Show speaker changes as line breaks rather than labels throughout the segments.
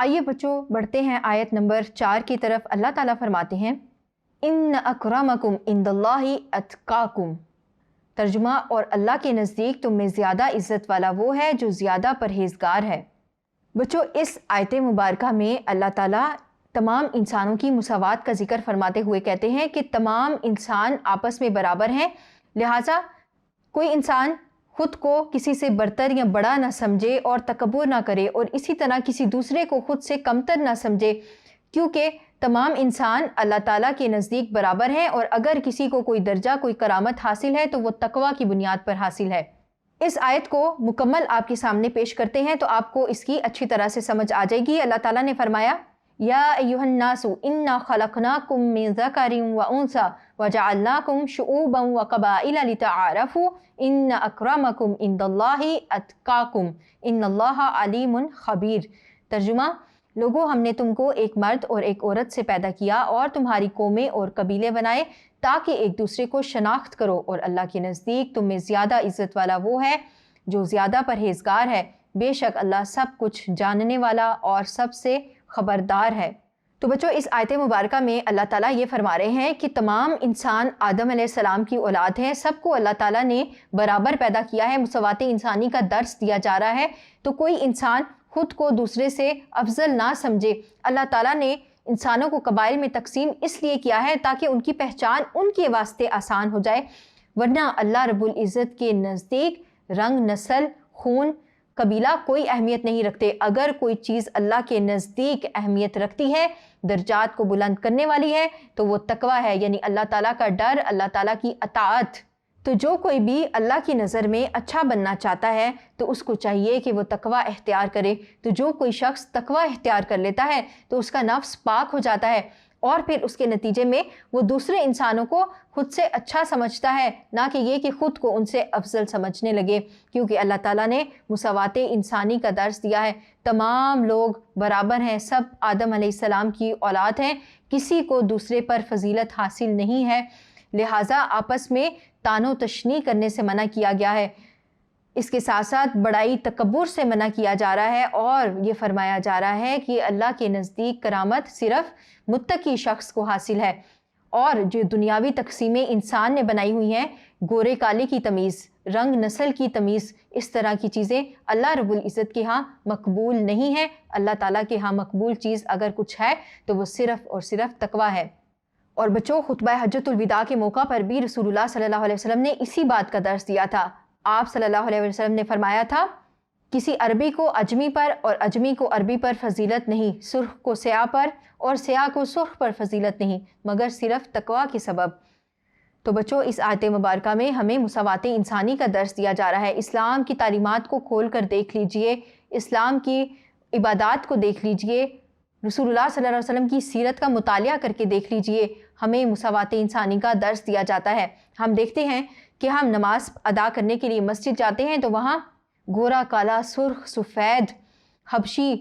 آئیے بچوں بڑھتے ہیں آیت نمبر 4 کی طرف۔ اللہ تعالیٰ فرماتے ہیں ان اکرمکم عند اللہ اتقاکم۔ ترجمہ، اور اللہ کے نزدیک تم میں زیادہ عزت والا وہ ہے جو زیادہ پرہیزگار ہے۔ بچوں اس آیت مبارکہ میں اللہ تعالیٰ تمام انسانوں کی مساوات کا ذکر فرماتے ہوئے کہتے ہیں کہ تمام انسان آپس میں برابر ہیں، لہٰذا کوئی انسان خود کو کسی سے برتر یا بڑا نہ سمجھے اور تکبر نہ کرے، اور اسی طرح کسی دوسرے کو خود سے کمتر نہ سمجھے، کیونکہ تمام انسان اللہ تعالیٰ کے نزدیک برابر ہیں، اور اگر کسی کو کوئی درجہ کوئی کرامت حاصل ہے تو وہ تقوی کی بنیاد پر حاصل ہے۔ اس آیت کو مکمل آپ کے سامنے پیش کرتے ہیں تو آپ کو اس کی اچھی طرح سے سمجھ آ جائے گی۔ اللہ تعالیٰ نے فرمایا یا ایھا الناس انا خلقناکم من ذکر وانثی وجعلناکم شعوبا وقبائل لتعارفوا ان اکرمکم عند اللہ اتقاکم ان اللہ علیم خبیر۔ ترجمہ، لوگوں ہم نے تم کو ایک مرد اور ایک عورت سے پیدا کیا اور تمہاری قومیں اور قبیلے بنائے تاکہ ایک دوسرے کو شناخت کرو، اور اللہ کے نزدیک تم میں زیادہ عزت والا وہ ہے جو زیادہ پرہیزگار ہے، بے شک اللہ سب کچھ جاننے والا اور سب سے خبردار ہے۔ تو بچوں اس آیت مبارکہ میں اللہ تعالیٰ یہ فرما رہے ہیں کہ تمام انسان آدم علیہ السلام کی اولاد ہیں، سب کو اللہ تعالیٰ نے برابر پیدا کیا ہے، مساوات انسانی کا درس دیا جا رہا ہے، تو کوئی انسان خود کو دوسرے سے افضل نہ سمجھے۔ اللہ تعالیٰ نے انسانوں کو قبائل میں تقسیم اس لیے کیا ہے تاکہ ان کی پہچان ان کے واسطے آسان ہو جائے، ورنہ اللہ رب العزت کے نزدیک رنگ، نسل، خون، قبیلہ کوئی اہمیت نہیں رکھتے۔ اگر کوئی چیز اللہ کے نزدیک اہمیت رکھتی ہے، درجات کو بلند کرنے والی ہے، تو وہ تقوی ہے، یعنی اللہ تعالیٰ کا ڈر، اللہ تعالیٰ کی اطاعت۔ تو جو کوئی بھی اللہ کی نظر میں اچھا بننا چاہتا ہے تو اس کو چاہیے کہ وہ تقوی اختیار کرے۔ تو جو کوئی شخص تقوی اختیار کر لیتا ہے تو اس کا نفس پاک ہو جاتا ہے، اور پھر اس کے نتیجے میں وہ دوسرے انسانوں کو خود سے اچھا سمجھتا ہے، نہ کہ یہ کہ خود کو ان سے افضل سمجھنے لگے، کیونکہ اللہ تعالیٰ نے مساوات انسانی کا درس دیا ہے۔ تمام لوگ برابر ہیں، سب آدم علیہ السلام کی اولاد ہیں، کسی کو دوسرے پر فضیلت حاصل نہیں ہے، لہٰذا آپس میں تان و تشنیع کرنے سے منع کیا گیا ہے۔ اس کے ساتھ ساتھ بڑائی تکبر سے منع کیا جا رہا ہے، اور یہ فرمایا جا رہا ہے کہ اللہ کے نزدیک کرامت صرف متقی شخص کو حاصل ہے۔ اور جو دنیاوی تقسیمیں انسان نے بنائی ہوئی ہیں، گورے کالے کی تمیز، رنگ نسل کی تمیز، اس طرح کی چیزیں اللہ رب العزت کے ہاں مقبول نہیں ہیں۔ اللہ تعالیٰ کے ہاں مقبول چیز اگر کچھ ہے تو وہ صرف اور صرف تقوی ہے۔ اور بچوں خطبہ حجۃ الوداع کے موقع پر بھی رسول اللہ صلی اللہ علیہ وسلم نے اسی بات کا درس دیا تھا۔ آپ صلی اللہ علیہ وسلم نے فرمایا تھا کسی عربی کو عجمی پر اور عجمی کو عربی پر فضیلت نہیں، سرخ کو سیاہ پر اور سیاہ کو سرخ پر فضیلت نہیں، مگر صرف تقوی کے سبب۔ تو بچوں اس آیت مبارکہ میں ہمیں مساوات انسانی کا درس دیا جا رہا ہے۔ اسلام کی تعلیمات کو کھول کر دیکھ لیجئے، اسلام کی عبادات کو دیکھ لیجئے، رسول اللہ صلی اللہ علیہ وسلم کی سیرت کا مطالعہ کر کے دیکھ لیجئے، ہمیں مساوات انسانی کا درس دیا جاتا ہے۔ ہم دیکھتے ہیں کہ ہم نماز ادا کرنے کے لیے مسجد جاتے ہیں تو وہاں گورا، کالا، سرخ، سفید، حبشی،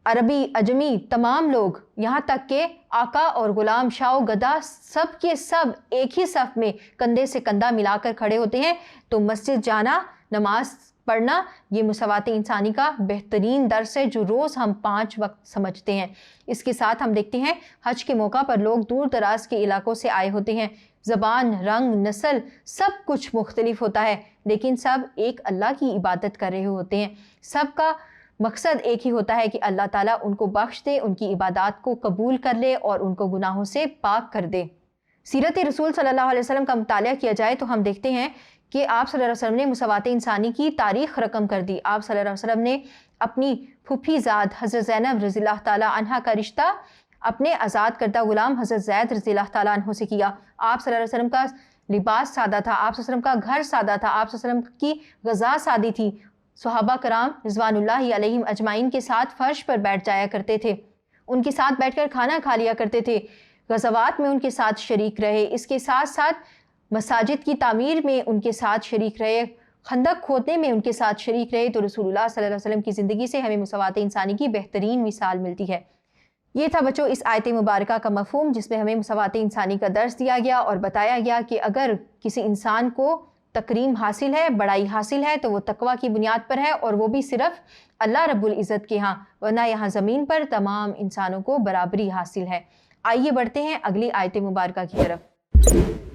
عربی، عجمی، تمام لوگ، یہاں تک کہ آقا اور غلام، شاہ و گدا، سب کے سب ایک ہی صف میں کندھے سے کندھا ملا کر کھڑے ہوتے ہیں۔ تو مسجد جانا، نماز پڑھنا، یہ مساوات انسانی کا بہترین درس ہے جو روز ہم 5 وقت سمجھتے ہیں۔ اس کے ساتھ ہم دیکھتے ہیں حج کے موقع پر لوگ دور دراز کے علاقوں سے آئے ہوتے ہیں، زبان، رنگ، نسل سب کچھ مختلف ہوتا ہے، لیکن سب ایک اللہ کی عبادت کر رہے ہوتے ہیں۔ سب کا مقصد ایک ہی ہوتا ہے کہ اللہ تعالیٰ ان کو بخش دے، ان کی عبادات کو قبول کر لے اور ان کو گناہوں سے پاک کر دے۔ سیرت رسول صلی اللہ علیہ وسلم کا مطالعہ کیا جائے تو ہم دیکھتے ہیں کہ آپ صلی اللہ علیہ وسلم نے مساوات انسانی کی تاریخ رقم کر دی۔ آپ صلی اللہ علیہ وسلم نے اپنی پھوپھی زاد حضرت زینب رضی اللہ تعالیٰ عنہ کا رشتہ اپنے آزاد کردہ غلام حضرت زید رضی اللہ تعالیٰ عنہ سے کیا۔ آپ صلی اللہ علیہ وسلم کا لباس سادہ تھا، آپ صلی اللہ علیہ وسلم کا گھر سادہ تھا، آپ صلی اللہ علیہ وسلم کی غذا سادی تھی۔ صحابہ کرام رضوان اللہ علیہم اجمعین کے ساتھ فرش پر بیٹھ جایا کرتے تھے، ان کے ساتھ بیٹھ کر کھانا کھا لیا کرتے تھے، غزوات میں ان کے ساتھ شریک رہے، اس کے ساتھ ساتھ مساجد کی تعمیر میں ان کے ساتھ شریک رہے، خندق کھودنے میں ان کے ساتھ شریک رہے۔ تو رسول اللہ صلی اللہ علیہ وسلم کی زندگی سے ہمیں مساوات انسانی کی بہترین مثال ملتی ہے۔ یہ تھا بچوں اس آیت مبارکہ کا مفہوم، جس میں ہمیں مساوات انسانی کا درس دیا گیا اور بتایا گیا کہ اگر کسی انسان کو تکریم حاصل ہے، بڑائی حاصل ہے تو وہ تقوی کی بنیاد پر ہے، اور وہ بھی صرف اللہ رب العزت کے ہاں، ورنہ یہاں زمین پر تمام انسانوں کو برابری حاصل ہے۔ آئیے بڑھتے ہیں اگلی آیت مبارکہ کی طرف۔